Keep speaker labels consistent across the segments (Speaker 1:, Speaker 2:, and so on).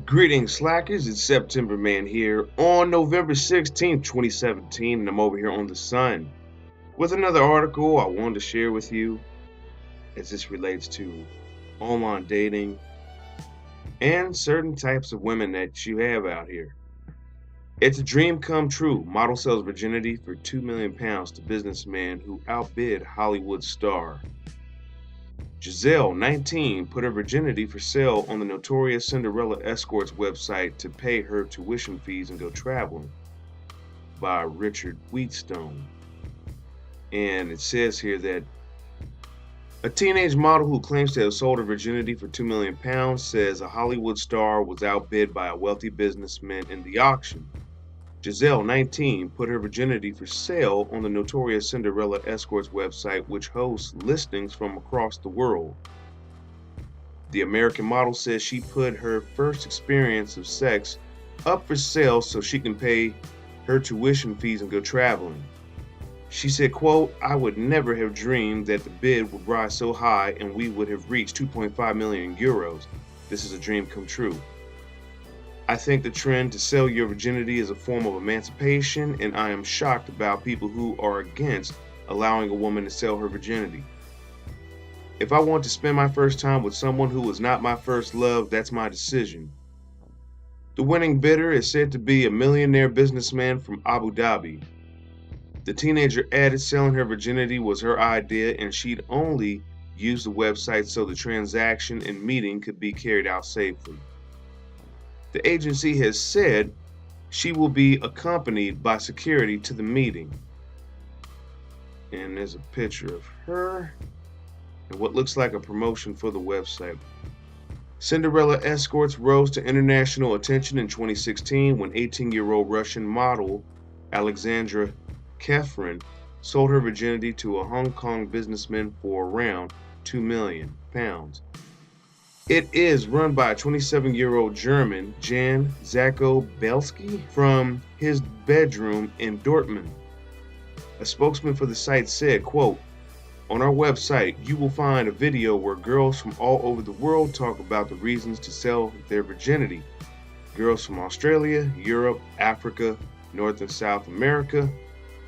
Speaker 1: Greetings, Slackers. It's September Man here on November 16th, 2017, and I'm over here on The Sun with another article I wanted to share with you as this relates to online dating and certain types of women that you have out here. It's a dream come true. Model sells virginity for £2 million to businessman who outbid Hollywood star. Giselle, 19, put her virginity for sale on the notorious Cinderella Escorts website to pay her tuition fees and go traveling, by Richard Wheatstone. And it says here that a teenage model who claims to have sold her virginity for £2 million says a Hollywood star was outbid by a wealthy businessman in the auction. Giselle, 19, put her virginity for sale on the notorious Cinderella Escorts website, which hosts listings from across the world. The American model says she put her first experience of sex up for sale so she can pay her tuition fees and go traveling. She said, quote, "I would never have dreamed that the bid would rise so high and we would have reached 2.5 million euros. This is a dream come true. I think the trend to sell your virginity is a form of emancipation, and I am shocked about people who are against allowing a woman to sell her virginity. If I want to spend my first time with someone who was not my first love, that's my decision." The winning bidder is said to be a millionaire businessman from Abu Dhabi. The teenager added selling her virginity was her idea and she'd only use the website so the transaction and meeting could be carried out safely. The agency has said she will be accompanied by security to the meeting. And there's a picture of her and what looks like a promotion for the website. Cinderella Escorts rose to international attention in 2016 when 18-year-old Russian model Alexandra Kefren sold her virginity to a Hong Kong businessman for around £2 million. It is run by a 27-year-old German, Jan Zacko-Belsky, from his bedroom in Dortmund. A spokesman for the site said, quote, "On our website, you will find a video where girls from all over the world talk about the reasons to sell their virginity. Girls from Australia, Europe, Africa, North and South America,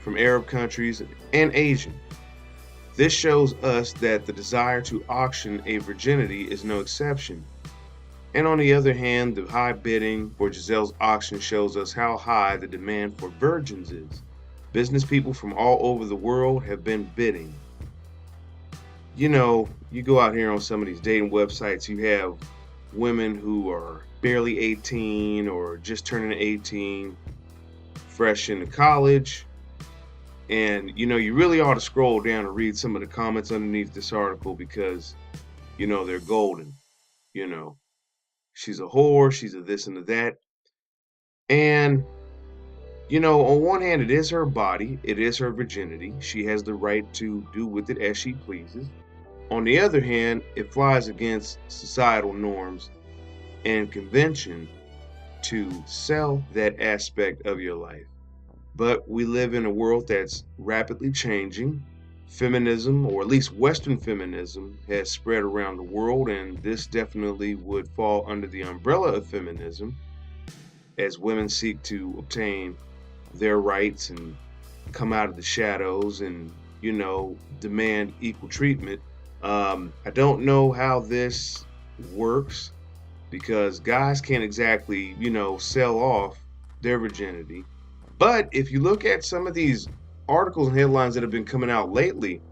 Speaker 1: from Arab countries, and Asian. This shows us that the desire to auction a virginity is no exception. And on the other hand, the high bidding for Giselle's auction shows us how high the demand for virgins is. Business people from all over the world have been bidding." You know, you go out here on some of these dating websites, you have women who are barely 18 or just turning 18, fresh into college. And, you know, you really ought to scroll down and read some of the comments underneath this article because, you know, they're golden. You know, she's a whore, she's a this and a that. And, you know, on one hand, it is her body, it is her virginity. She has the right to do with it as she pleases. On the other hand, it flies against societal norms and convention to sell that aspect of your life. But we live in a world that's rapidly changing. Feminism, or at least Western feminism, has spread around the world, and this definitely would fall under the umbrella of feminism as women seek to obtain their rights and come out of the shadows and, you know, demand equal treatment. I don't know how this works because guys can't exactly, you know, sell off their virginity. But if you look at some of these articles and headlines that have been coming out lately,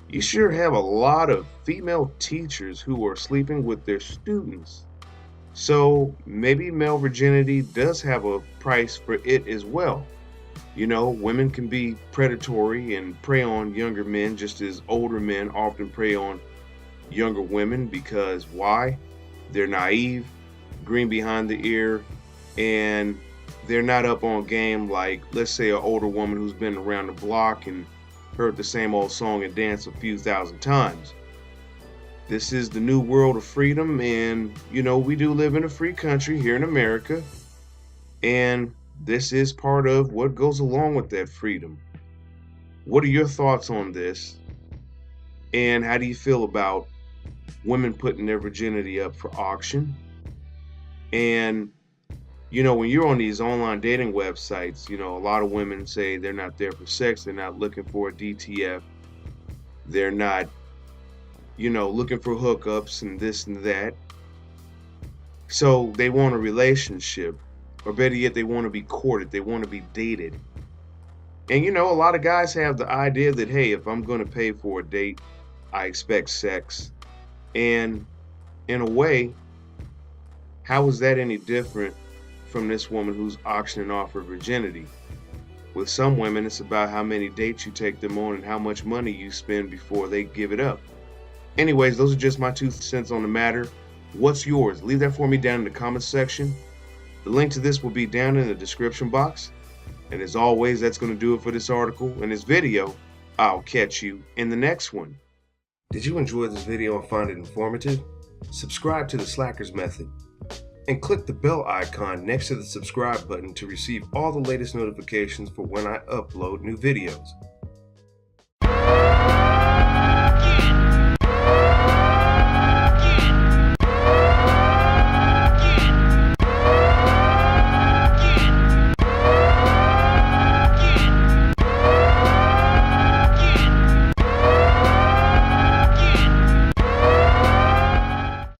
Speaker 1: you sure have a lot of female teachers who are sleeping with their students. So maybe male virginity does have a price for it as well. You know, women can be predatory and prey on younger men just as older men often prey on younger women because why? They're naive, green behind the ear, and they're not up on game like, let's say, an older woman who's been around the block and heard the same old song and dance a few thousand times. This is the new world of freedom, and, you know, we do live in a free country here in America, and this is part of what goes along with that freedom. What are your thoughts on this, and how do you feel about women putting their virginity up for auction? And, when you're on these online dating websites, a lot of women say they're not there for sex. They're not looking for a DTF. They're not, looking for hookups and this and that. So they want a relationship, or better yet, they want to be courted. They want to be dated. And, a lot of guys have the idea that, hey, if I'm going to pay for a date, I expect sex. And in a way, how is that any different from this woman who's auctioning off her virginity? With some women, it's about how many dates you take them on and how much money you spend before they give it up. Anyways, those are just my 2 cents on the matter. What's yours? Leave that for me down in the comments section. The link to this will be down in the description box. And as always, that's going to do it for this article and this video. I'll catch you in the next one. Did you enjoy this video and find it informative? Subscribe to the Slackers Method and click the bell icon next to the subscribe button to receive all the latest notifications for when I upload new videos.